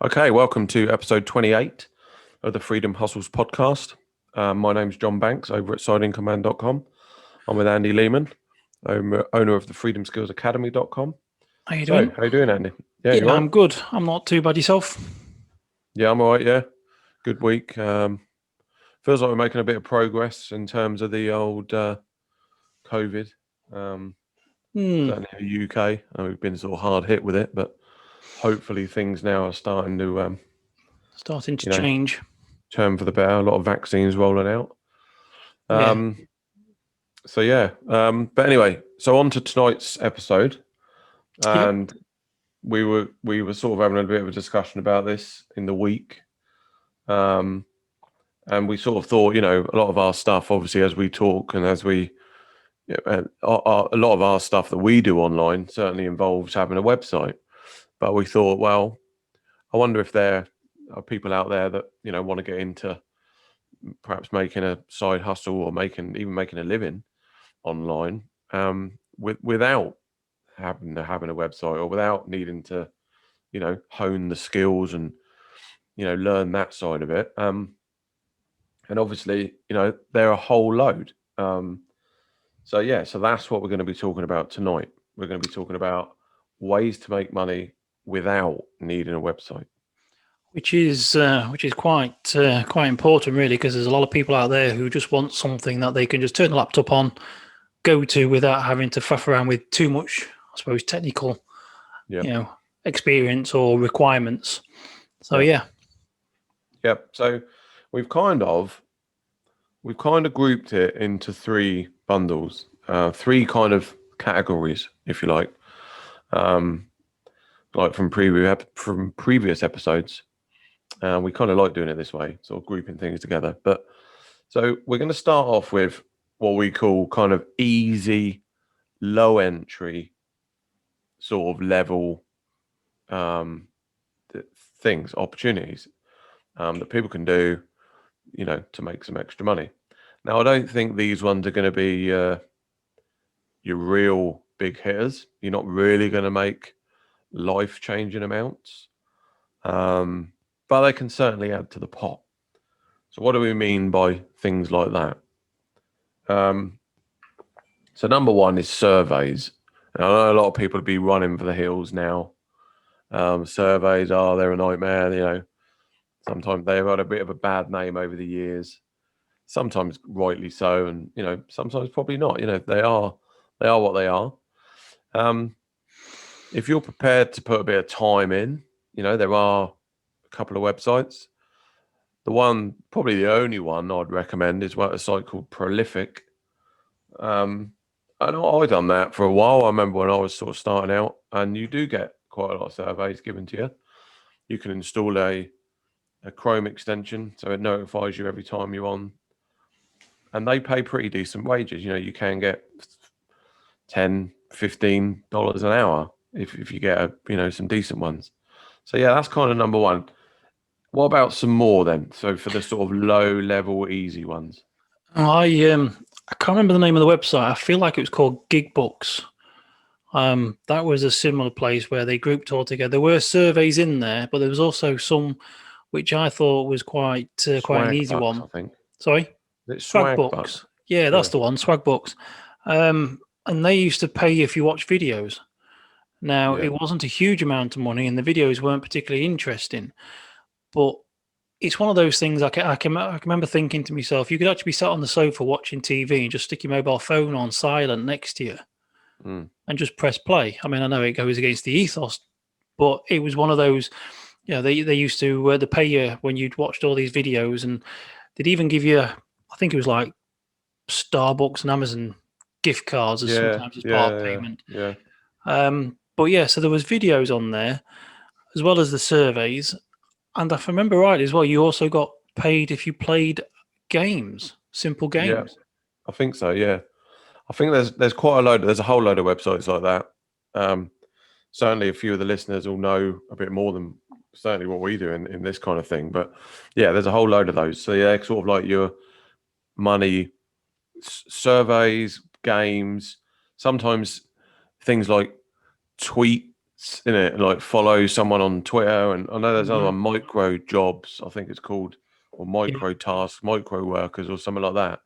Okay, welcome to episode 28 of the Freedom Hustles podcast. My name's John Banks over at sideincommand.com. I'm with Andy Lehman, owner of the freedomskillsacademy.com. How you So, doing? how you doing, Andy? Yeah, Yeah, you all right? I'm good. I'm not too bad yourself. Yeah, I'm all right, yeah. Good week. Feels like we're making a bit of progress in terms of the old COVID. Certainly in the UK. We've been sort of hard hit with it, but hopefully things now are starting to, Starting to you know, change. turn for the better. A lot of vaccines rolling out. Yeah. So yeah, but anyway, so on to tonight's episode, Yep. and we were sort of having a bit of a discussion about this in the week, and we sort of thought, a lot of our stuff, obviously, as we talk and as we, a lot of our stuff that we do online certainly involves having a website, but we thought, well, I wonder if there are people out there that want to get into perhaps making a side hustle or making a living online without having a website or without needing to hone the skills and learn that side of it, and obviously they're a whole load. So that's what we're going to be talking about tonight. We're going to be talking about ways to make money without needing a website. Which is quite important, really, because there's a lot of people out there who just want something that they can just turn the laptop on, go to without having to faff around with too much, I suppose, technical, Yeah. experience or requirements. So Yeah. yeah. Yep. So we've kind of grouped it into three bundles, three kind of categories, if you like. Like from previous episodes, we kind of like doing it this way, sort of grouping things together. But so we're going to start off with what we call kind of easy, low entry, sort of level things, opportunities that people can do, to make some extra money. Now, I don't think these ones are going to be your real big hitters. You're not really going to make life-changing amounts, but they can certainly add to the pot. So what do we mean by things like that? So number one is surveys. And I know a lot of people will be running for the hills now. Surveys they're a nightmare. Sometimes they've had a bit of a bad name over the years. Sometimes rightly so, and sometimes probably not. They are what they are. If you're prepared to put a bit of time in, there are a couple of websites. The one, probably the only one I'd recommend, is a site called Prolific. And I've done that for a while. I remember when I was sort of starting out, and you do get quite a lot of surveys given to you. You can install a Chrome extension, so it notifies you every time you're on. And they pay pretty decent wages. You can get $10, $15 an hour if you get some decent ones. So yeah, that's kind of number one. What about some more then? So for the sort of low level, easy ones. I can't remember the name of the website. I feel like it was called Gigbooks. That was a similar place where they grouped all together. There were surveys in there, but there was also some which I thought was quite an easy Swagbucks, one. I think. Sorry, It's Swagbooks. Yeah, that's the one. Swagbooks. And they used to pay if you watch videos. Now, Yeah. it wasn't a huge amount of money, and the videos weren't particularly interesting. But it's one of those things I can remember thinking to myself, you could actually be sat on the sofa watching TV and just stick your mobile phone on silent next to you and just press play. I mean, I know it goes against the ethos, but it was one of those, they used to they pay you when you'd watched all these videos, and they'd even give you, I think it was like Starbucks and Amazon gift cards as sometimes as part of payment. Yeah. But yeah, so there was videos on there as well as the surveys. And if I remember right as well, you also got paid if you played games, simple games. Yeah. I think so, yeah. I think there's quite a load. There's a whole load of websites like that. Certainly, a few of the listeners will know a bit more than certainly what we do in this kind of thing. But yeah, there's a whole load of those. So yeah, sort of like your money surveys, games, sometimes things like tweet in it, like follow someone on Twitter, and I know there's other Mhm. one, micro jobs, I think it's called, or Yeah. micro tasks, micro workers, or something like that,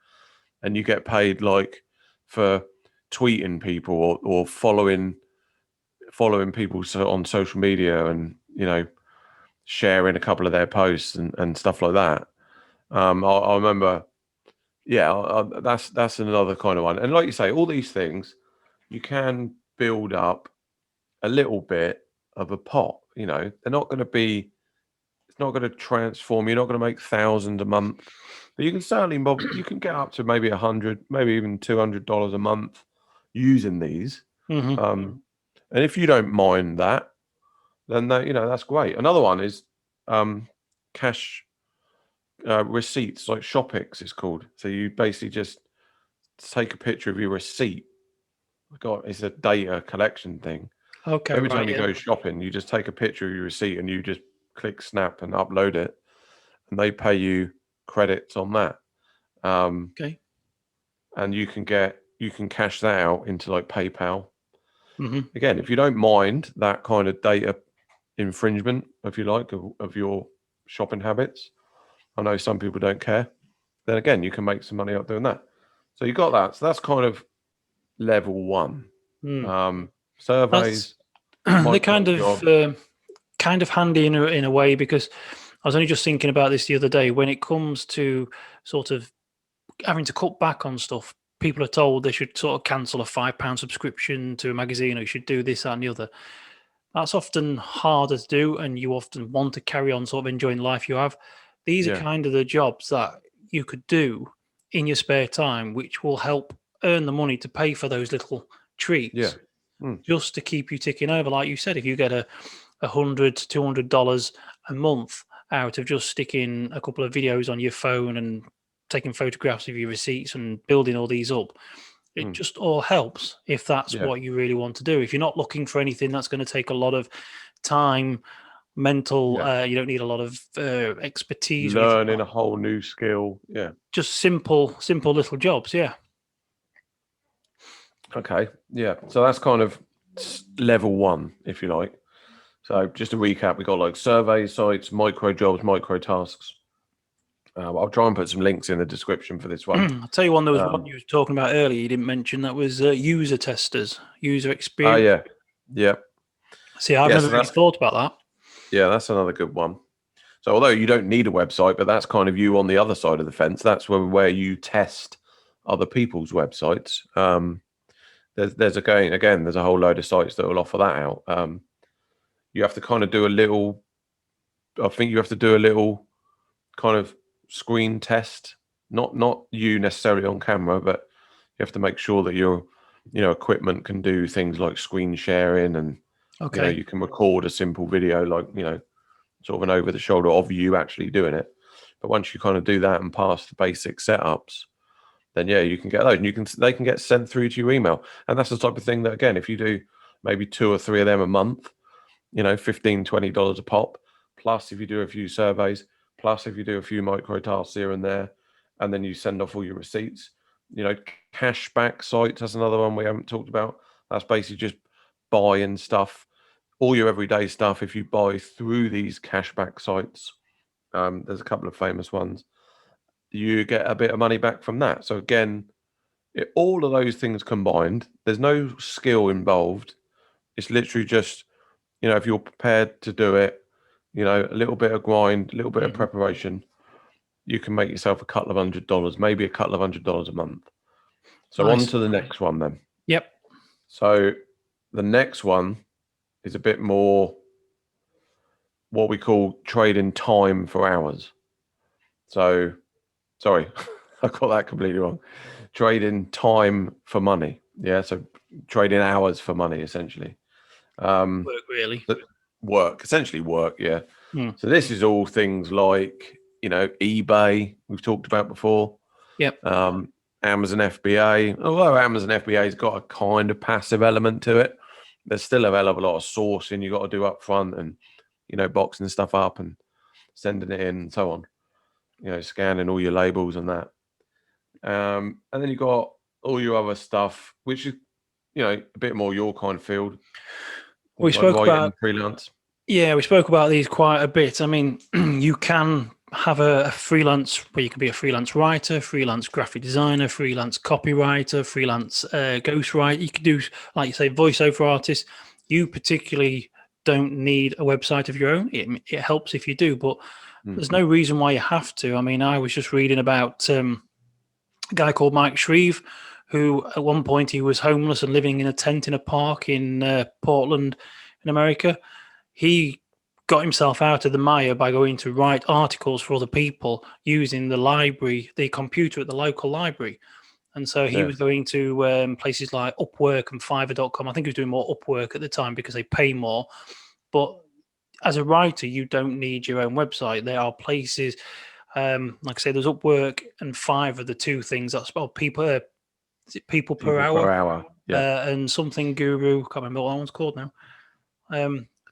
and you get paid like for tweeting people or following people on social media, and sharing a couple of their posts and stuff like that. I remember, yeah, that's another kind of one, and like you say, all these things you can build up a little bit of a pot. They're not going to be. It's not going to transform. You're not going to make thousands a month, but you can certainly you can get up to maybe 100, maybe even $200 a month using these. Hmm. And if you don't mind that, then that's great. Another one is cash receipts, like Shopix, it's called. So you basically just take a picture of your receipt. God, it's a data collection thing. Okay. Every time Right. you Yeah. go shopping, you just take a picture of your receipt and you just click snap and upload it, and they pay you credits on that. Um, Okay. and you can cash that out into like PayPal. Hmm. Again, if you don't mind that kind of data infringement, if you like, of your shopping habits, I know some people don't care. Then again, you can make some money out doing that. So you got that. So that's kind of level one. Mm. Um, That's Surveys, they're micro jobs. kind of handy in a way, because I was only just thinking about this the other day. When it comes to sort of having to cut back on stuff, people are told they should sort of cancel a £5 subscription to a magazine, or you should do this, that, and the other. That's often harder to do, and you often want to carry on sort of enjoying the life you have. These are Yeah, kind of the jobs that you could do in your spare time, which will help earn the money to pay for those little yeah, treats, mm, just to keep you ticking over. Like you said, if you get $100 to $200 a month out of just sticking a couple of videos on your phone and taking photographs of your receipts and building all these up, it mm, just all helps if that's yeah, what you really want to do. If you're not looking for anything that's going to take a lot of time, mental, yeah. you don't need a lot of expertise or anything like Learning a that. whole new skill. Yeah. Just simple little jobs. Yeah. Okay. Yeah. So that's kind of level one, if you like. So just to recap, we got like survey sites, micro jobs, micro tasks. I'll try and put some links in the description for this one. I'll tell you one. There was one Um, you were talking about earlier. You didn't mention that was user testers, user oh experience. yeah, yeah, See, I've yeah. never So really that's thought about that. yeah, that's another good one. So although you don't need a website, but that's kind of you on the other side of the fence. That's where you test other people's websites. There's again there's a whole load of sites that will offer that out. You have to kind of do a little. I think you have to do a little kind of screen test. Not you necessarily on camera, but you have to make sure that your equipment can do things like screen sharing, and Okay. you can record a simple video, like sort of an over the shoulder of you actually doing it. But once you kind of do that and pass the basic setups, then yeah, you can get those, and they can get sent through to your email. And that's the type of thing that, again, if you do maybe two or three of them a month, $15-20 a pop, plus if you do a few surveys, plus if you do a few micro tasks here and there, and then you send off all your receipts. Cashback sites, that's another one we haven't talked about. That's basically just buying stuff, all your everyday stuff. If you buy through these cashback sites, there's a couple of famous ones, you get a bit of money back from that. So again, all of those things combined, there's no skill involved. It's literally just, if you're prepared to do it, a little bit of grind, a little bit of Mhm. preparation, you can make yourself a couple of $100, maybe a couple of $100 a month. So on Nice. to the next one then. Yep. So the next one is a bit more what we call trading time for hours. So, sorry, I got that completely wrong. Trading time for money. Yeah. So trading hours for money, essentially. Um, Work really. but work, essentially work. Yeah. Hmm. So this is all things like, eBay, we've talked about before, Yep. um, Amazon FBA. Although Amazon FBA's got a kind of passive element to it, there's still a hell of a lot of sourcing you got to do up front, and, boxing stuff up and sending it in and so on, scanning all your labels and that. And then you got all your other stuff, which is, a bit more your kind of field. We like spoke writing about freelance. Yeah, we spoke about these quite a bit. I mean, you can have a freelance where you can be a freelance writer, freelance graphic designer, freelance copywriter, freelance ghostwriter. You can do, like you say, voiceover artist. You particularly don't need a website of your own. It helps if you do, but there's no reason why you have to. I mean, I was just reading about a guy called Mike Shreve, who at one point he was homeless and living in a tent in a park in Portland, in America. He got himself out of the mire by going to write articles for other people using the library, the computer at the local library. And so he was going to places like Upwork and Fiverr.com. I think he was doing more Upwork at the time because they pay more. But as a writer, you don't need your own website. There are places, like I say, there's Upwork and Fiverr, the two things that's about people, people per People hour, per hour. Yeah. and something guru. Can't remember what that one's called now.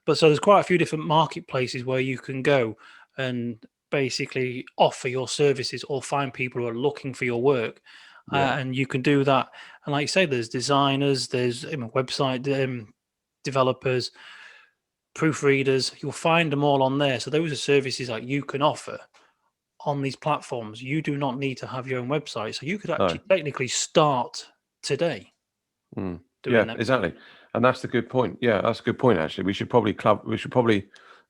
But so there's quite a few different marketplaces where you can go and basically offer your services or find people who are looking for your work. And you can do that. And like you say, there's designers, there's website developers, proofreaders. You'll find them all on there. So those are services that you can offer on these platforms. You do not need to have your own website. So you could actually technically start today doing that. Exactly. And that's the good point. Yeah, that's a good point. Actually, we should probably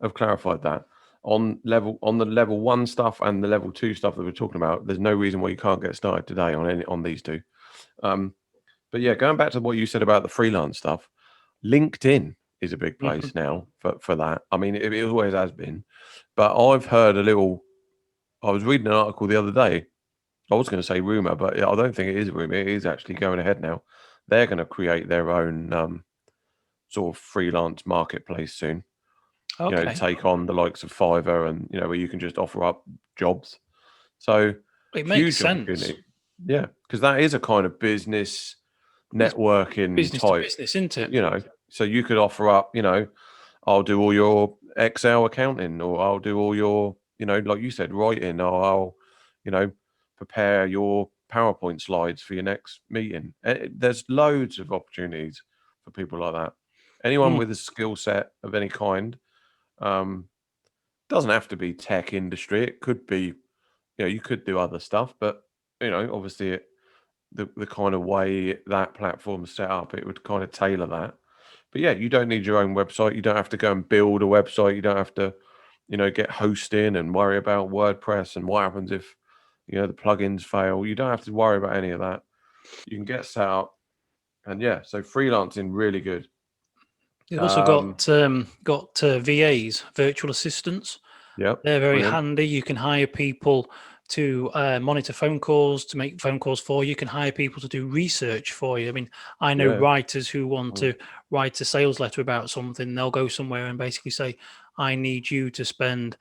have clarified that on the level 1 stuff and the level 2 stuff that we're talking about. There's no reason why you can't get started today on these two. But yeah, going back to what you said about the freelance stuff, LinkedIn is a big place now for that. I mean, it always has been, but I've heard I was reading an article the other day. I was going to say rumor, but I don't think it is a rumor. It is actually going ahead now. They're going to create their own sort of freelance marketplace soon. Okay. Take on the likes of Fiverr and where you can just offer up jobs. So it makes sense. Yeah, because that is a kind of business networking business type to business, isn't it? So you could offer up, I'll do all your Excel accounting, or I'll do all your, like you said, writing, or I'll, prepare your PowerPoint slides for your next meeting. There's loads of opportunities for people like that. Anyone with a skill set of any kind, doesn't have to be tech industry. It could be, you could do other stuff, but obviously the kind of way that platform's set up, it would kind of tailor that. But yeah, you don't need your own website. You don't have to go and build a website. You don't have to, get hosting and worry about WordPress and what happens if, the plugins fail. You don't have to worry about any of that. You can get set up, and yeah, so freelancing really good. You've also got VAs, virtual assistants. Yep, they're very handy. You can hire people to monitor phone calls, to make phone calls for you. You can hire people to do research for you. I mean, I know writers who want to write a sales letter about something. They'll go somewhere and basically say, I need you to spend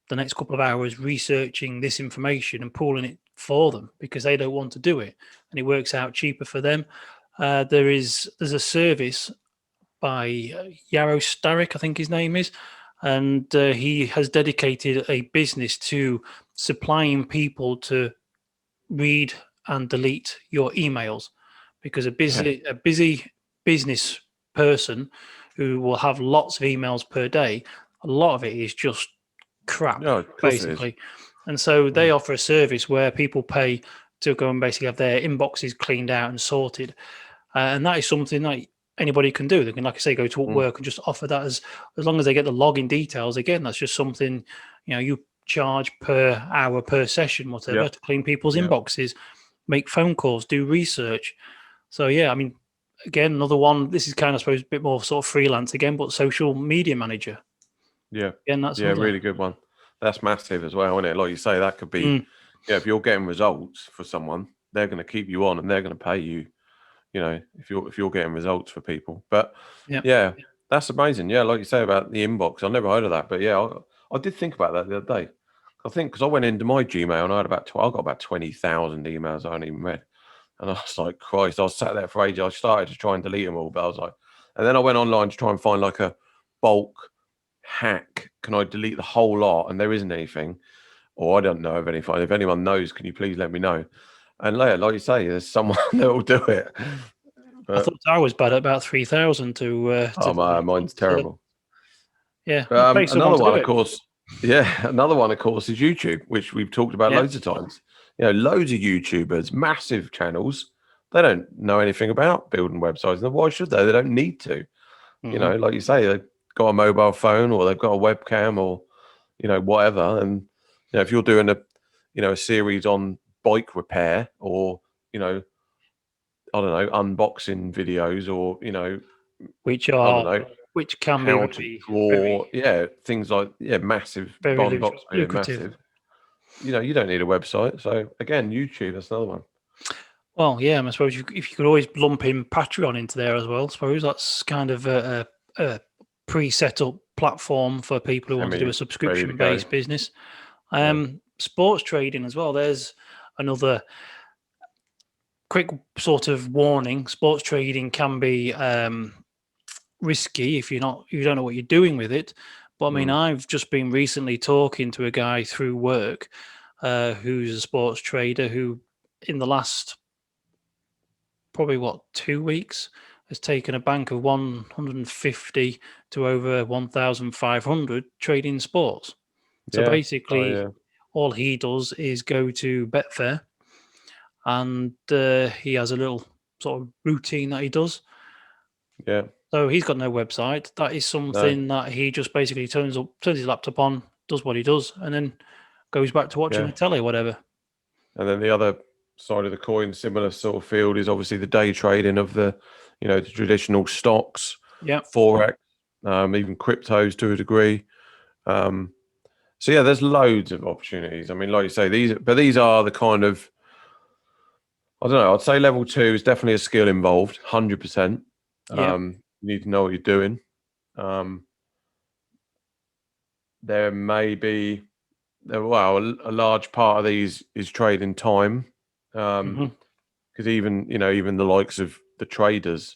the next couple of hours researching this information and pooling it for them because they don't want to do it. And it works out cheaper for them. There's a service by Yarrow Starrick, I think his name is. And he has dedicated a business to supplying people to read and delete your emails, because a busy business person who will have lots of emails per day, a lot of it is just crap, basically. And so they offer a service where people pay to go and basically have their inboxes cleaned out and sorted. And that is something that anybody can do. They can, like I say, go to work and just offer that as long as they get the login details. Again, that's just something, you charge per hour, per session, whatever, to clean people's inboxes, make phone calls, do research. So, yeah, I mean, again, another one, this is kind of, I suppose, a bit more sort of freelance again, but social media manager. Yeah. Again, that's really good one. That's massive as well, isn't it? Like you say, that could be, if you're getting results for someone, they're going to keep you on and they're going to pay you, if you're getting results for people. But yeah, that's amazing. Yeah, like you say about the inbox, I never heard of that, but yeah, I did think about that the other day. I think because I went into my Gmail and I got about 20,000 emails I hadn't even read, and I was like, Christ, I was sat there for ages. I started to try and delete them all, but I was like, and then I went online to try and find like a bulk hack. Can I delete the whole lot? And there isn't anything, or I don't know of anything. If anyone knows, can you please let me know? And like you say, there's someone that will do it. I But thought I was bad at about 3,000 to do it. mine's But, terrible. yeah, I'll pay someone Another to one, do of it. course. Yeah, another one, of course, is YouTube, which we've talked about Yeah. loads of times. Loads of YouTubers, massive channels. They don't know anything about building websites. And why should they? They don't need to. Mhm. Like you say, they've got a mobile phone or they've got a webcam or whatever. And if you're doing a series on bike repair or I don't know, unboxing videos or Which I don't are know, which can be how to very, draw, things like massive very unboxing video, lucrative. massive. You don't need a website. So again, YouTube, that's another one. Well, yeah, I suppose if you could always lump in Patreon into there as well, I suppose that's kind of a pre-set up platform for people who want to do a Ready to go. subscription-based business. Yeah. Sports trading as well. There's another quick sort of warning. Sports trading can be risky if you don't know what you're doing with it. But I mean, I've just been recently talking to a guy through work who's a sports trader who, in the last probably 2 weeks, has taken a bank of 150 to over 1,500 trading sports. So Yeah. Oh, basically, yeah. all he does is go to Betfair, and he has a little sort of routine that he does. Yeah. So he's got no website. That is No. something that he just basically turns his laptop on, does what he does, and then goes back to watching Yeah. the telly, whatever. And then the other side of the coin, similar sort of field, is obviously the day trading of the traditional stocks, Yeah. forex, even cryptos to a degree. So yeah, there's loads of opportunities. I mean, like you say, these are the kind of, I don't know, I'd say level 2 is definitely a skill involved, 100%. Yeah. You need to know what you're doing. There may be, well, a large part of these is trading time. Hmm. Because even the likes of the traders,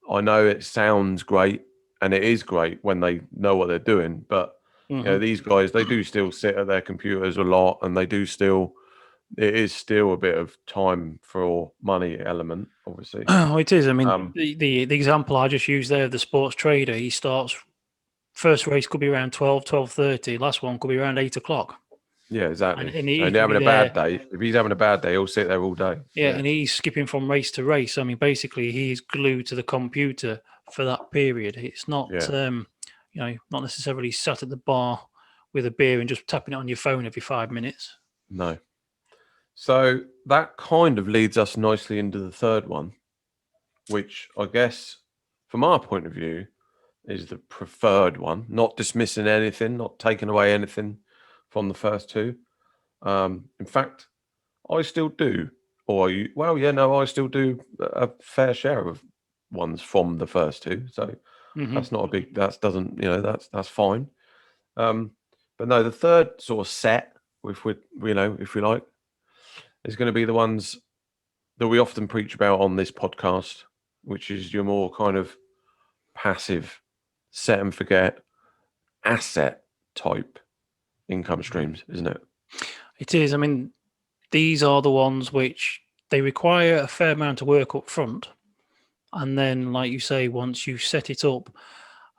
I know it sounds great and it is great when they know what they're doing, but Hmm. these guys, they do still sit at their computers a lot, and it is still a bit of time for money element, obviously. Oh, it is. I mean, Um, the example I just used there of the sports trader, he starts first race could be around 12:30. Last one could be around 8 o'clock. yeah, And, exactly. and he And could having be a bad there. day, if he's having a bad day, he'll sit there all day. Yeah, and he's skipping from race to race. I mean, basically, he's glued to the computer for that period. It's not, Yeah, not necessarily sat at the bar with a beer and just tapping it on your phone every 5 minutes. no. So that kind of leads us nicely into the third one, which I guess, from our point of view, is the preferred one. Not dismissing anything, not taking away anything from the first two. In fact, I still do. Or you? Well, yeah, no, I still do a fair share of ones from the first two. So Hmm. that's not a big. That doesn't. That's fine. Um, but no, the third sort of set, if if we like, is going to be the ones that we often preach about on this podcast, which is your more kind of passive, set and forget, asset type income streams, isn't it? It is. I mean, these are the ones which they require a fair amount of work up front. And then, like you say, once you set it up,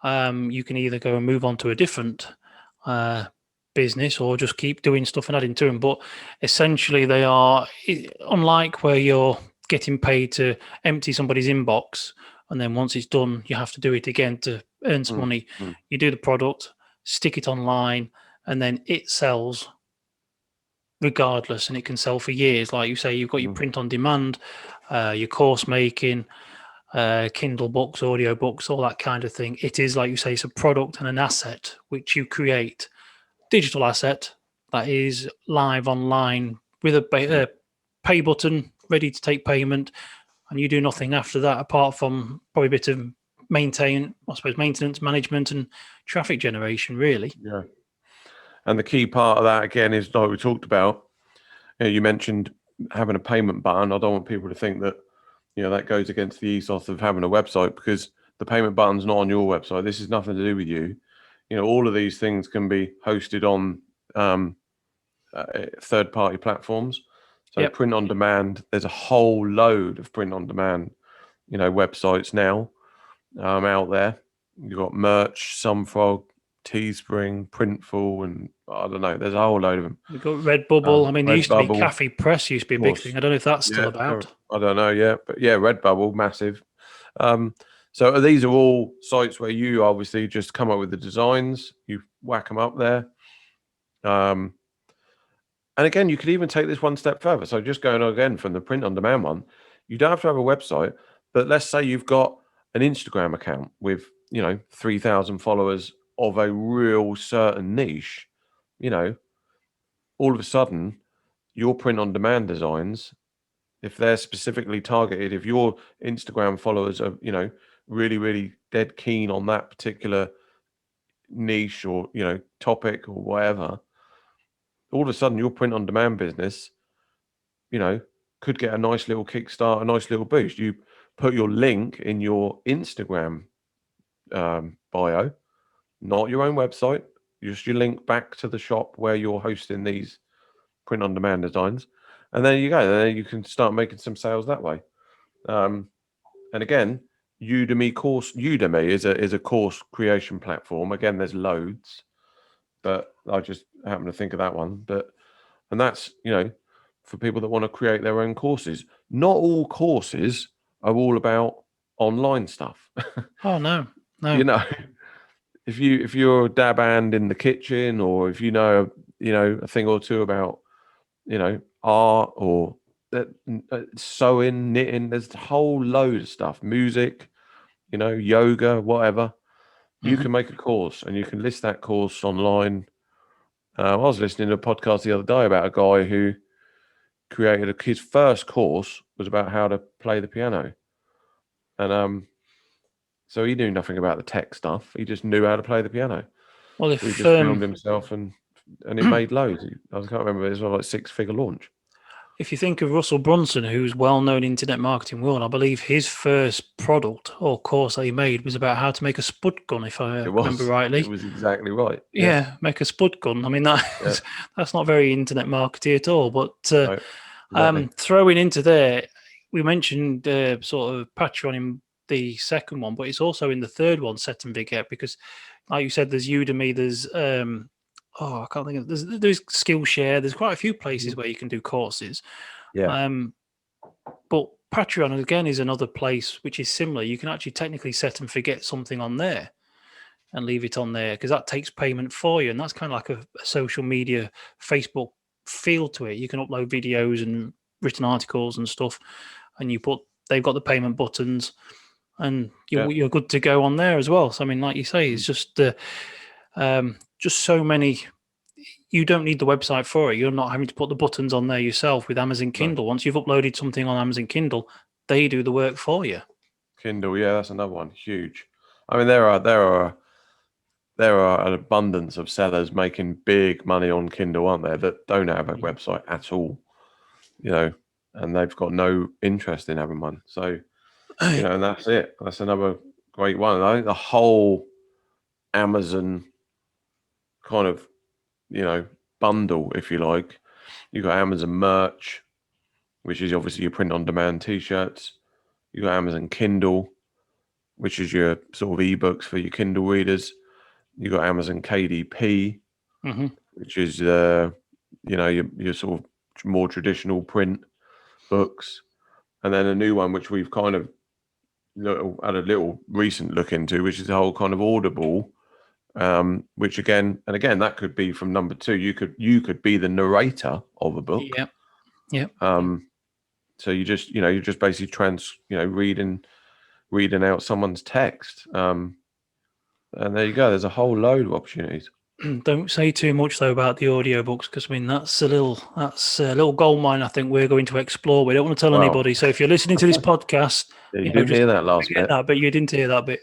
you can either go and move on to a different business or just keep doing stuff and adding to them. But essentially, they are unlike where you're getting paid to empty somebody's inbox, and then once it's done, you have to do it again to earn some Mm, money. mm, You do the product, stick it online, and then it sells regardless, and it can sell for years. Like you say, you've got your mm. print on demand, your course making, Kindle books, audio books, all that kind of thing. It is, like you say, it's a product and an asset which you create, digital asset that is live online with a pay button ready to take payment, and you do nothing after that apart from probably a bit of maintenance, management, and traffic generation, really. Yeah. And the key part of that again is like we talked about. You mentioned having a payment button. I don't want people to think that that goes against the ethos of having a website, because the payment button's not on your website. This is nothing to do with you. All of these things can be hosted on third-party platforms. So Yep. print on demand, there's a whole load of print on demand websites now out there. You've got Merch, Sunfrog, Teespring, Printful, and I don't know. There's a whole load of them. We've got Redbubble. I mean, there used to be Redbubble, Cafe Press used to be a of big course. thing. I don't know if that's still Yeah, about. I don't know yet, but yeah, Redbubble, massive. So these are all sites where you obviously just come up with the designs, you whack them up there. And again, you could even take this one step further. So just going again from the print on demand one, you don't have to have a website, but let's say you've got an Instagram account with, 3,000 followers of a real certain niche, all of a sudden your print on demand designs, if they're specifically targeted, if your Instagram followers are, really, really dead keen on that particular niche or, topic or whatever, all of a sudden your print on demand business, could get a nice little kickstart, a nice little boost. You put your link in your Instagram bio, not your own website, just your link back to the shop where you're hosting these print on demand designs. And there you go. Then you can start making some sales that way. And again, Udemy is a course creation platform. Again, there's loads, but I just happen to think of that one. And that's, for people that want to create their own courses. Not all courses are all about online stuff. Oh no. If you're a dab hand in the kitchen, or if a thing or two about art or that sewing, knitting, there's a whole load of stuff, music, yoga, whatever. You can make a course and you can list that course online. I was listening to a podcast the other day about a guy who created his first course was about how to play the piano, and so he knew nothing about the tech stuff. He just knew how to play the piano. Well, So he if just filmed himself and it made loads. I can't remember. It was like 6-figure launch. if you think of Russell Brunson, who's well known in internet marketing world, I believe his first product or course that he made was about how to make a spud gun, if I remember rightly. It was exactly right. Yeah, make a spud gun. I mean, that's not very internet marketing at all. But Right, exactly. throwing into there, we mentioned sort of Patreon in the second one, but it's also in the third one, Set and Forget, because like you said, there's Udemy, there's I can't think of there's Skillshare. There's quite a few places where you can do courses. Yeah. But Patreon again is another place which is similar. You can actually technically set and forget something on there and leave it on there because that takes payment for you, and that's kind of like a social media Facebook feel to it. You can upload videos and written articles and stuff, and they've got the payment buttons, and you're good to go on there as well. So I mean, like you say, it's just so many. You don't need the website for it. You're not having to put the buttons on there yourself with Amazon Kindle. No. Once you've uploaded something on Amazon Kindle, they do the work for you. Kindle, yeah, that's another one. Huge. I mean, there are an abundance of sellers making big money on Kindle, aren't there, that don't have a website at all, and they've got no interest in having one. So, and that's it. That's another great one. I think the whole Amazon kind of, bundle, if you like, you've got Amazon Merch, which is obviously your print on demand t-shirts. You got Amazon Kindle, which is your sort of ebooks for your Kindle readers. You got Amazon KDP, which is your sort of more traditional print books, and then a new one which we've kind of had a little recent look into, which is the whole kind of Audible, which again that could be from number 2. You could be the narrator of a book. Yep. So you're just basically reading out someone's text. And there you go. There's a whole load of opportunities. Don't say too much though about the audiobooks, because I mean that's a little gold mine I think we're going to explore. We don't want to tell anybody. So if you're listening to this podcast, you didn't hear that last bit. But you didn't hear that bit.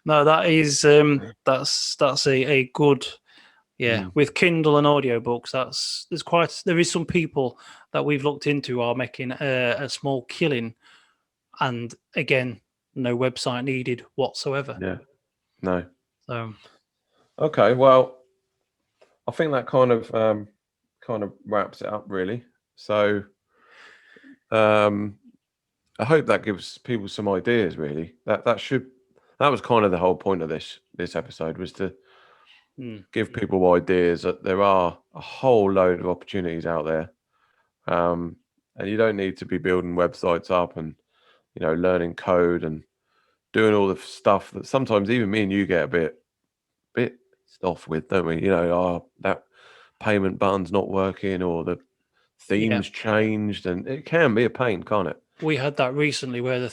No, that is that's a good with Kindle and audiobooks. There is some people that we've looked into are making a small killing, and again, no website needed whatsoever. Yeah, no. So, okay, well, I think that kind of wraps it up, really. So, I hope that gives people some ideas. Really, that was kind of the whole point of this episode, was to give people ideas that there are a whole load of opportunities out there, and you don't need to be building websites up and learning code and doing all the stuff that sometimes even me and you get a bit off with, don't we? That payment button's not working, or the theme's changed, and it can be a pain, can't it? We had that recently where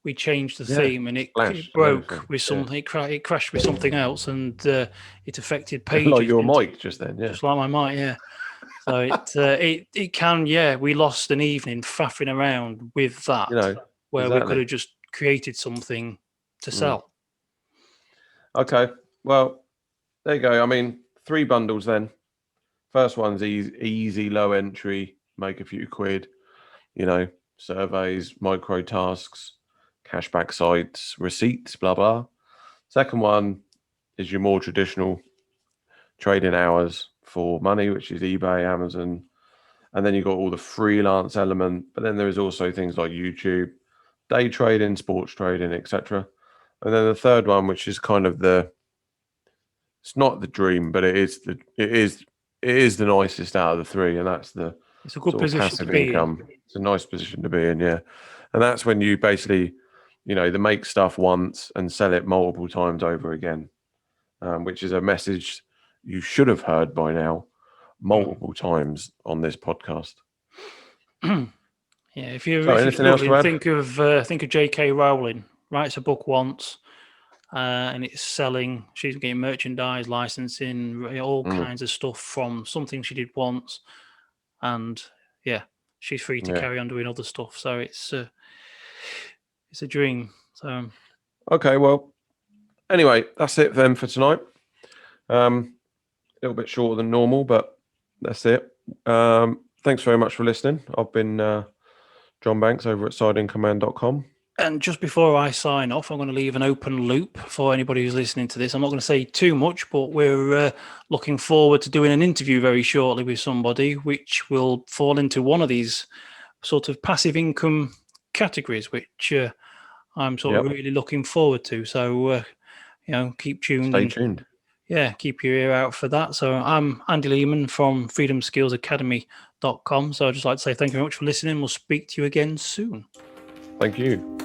we changed the theme and it broke with something. It crashed with something else, and it affected pages. Like your mic just then, just like my mic, yeah. So it can, we lost an evening faffing around with that, where we could have just created something to sell. Okay, well, there you go. I mean, 3 bundles then. First one's easy, low entry, make a few quid, surveys, micro tasks, cashback sites, receipts, blah, blah. Second one is your more traditional trading hours for money, which is eBay, Amazon. And then you've got all the freelance element. But then there is also things like YouTube, day trading, sports trading, etc. And then the third one, which is kind of it's not the dream, but it is the nicest out of the 3, and that's it's a good position to be income. It's a nice position to be in, yeah. And that's when you basically, they make stuff once and sell it multiple times over again, which is a message you should have heard by now multiple times on this podcast. If you're struggling, think of J.K. Rowling. Writes a book once, and it's selling. She's getting merchandise, licensing, all kinds of stuff from something she did once, and she's free to carry on doing other stuff. So it's a dream. So okay, well, anyway, that's it then for tonight. A little bit shorter than normal, but that's it. Thanks very much for listening. I've been John Banks over at sideincommand.com. And just before I sign off, I'm going to leave an open loop for anybody who's listening to this. I'm not going to say too much, but we're looking forward to doing an interview very shortly with somebody which will fall into one of these sort of passive income categories, which I'm sort of really looking forward to. So, keep tuned. Stay tuned. Yeah, keep your ear out for that. So I'm Andy Lehman from freedomskillsacademy.com. So I'd just like to say thank you very much for listening. We'll speak to you again soon. Thank you.